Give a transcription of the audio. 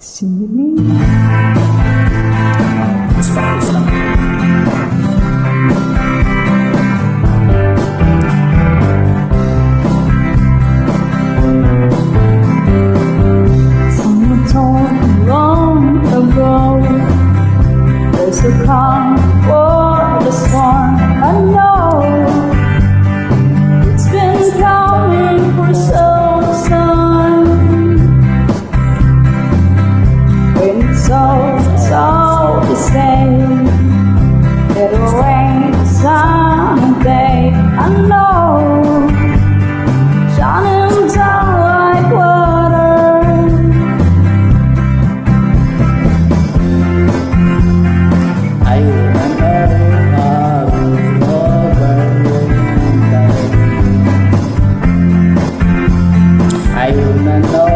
Singing. Practice lang. Someone told me long ago, there's a calm for the storm. I know it's been coming for some time. When it's all the same, it'll rain someday. I know, shining down like water. I wanna know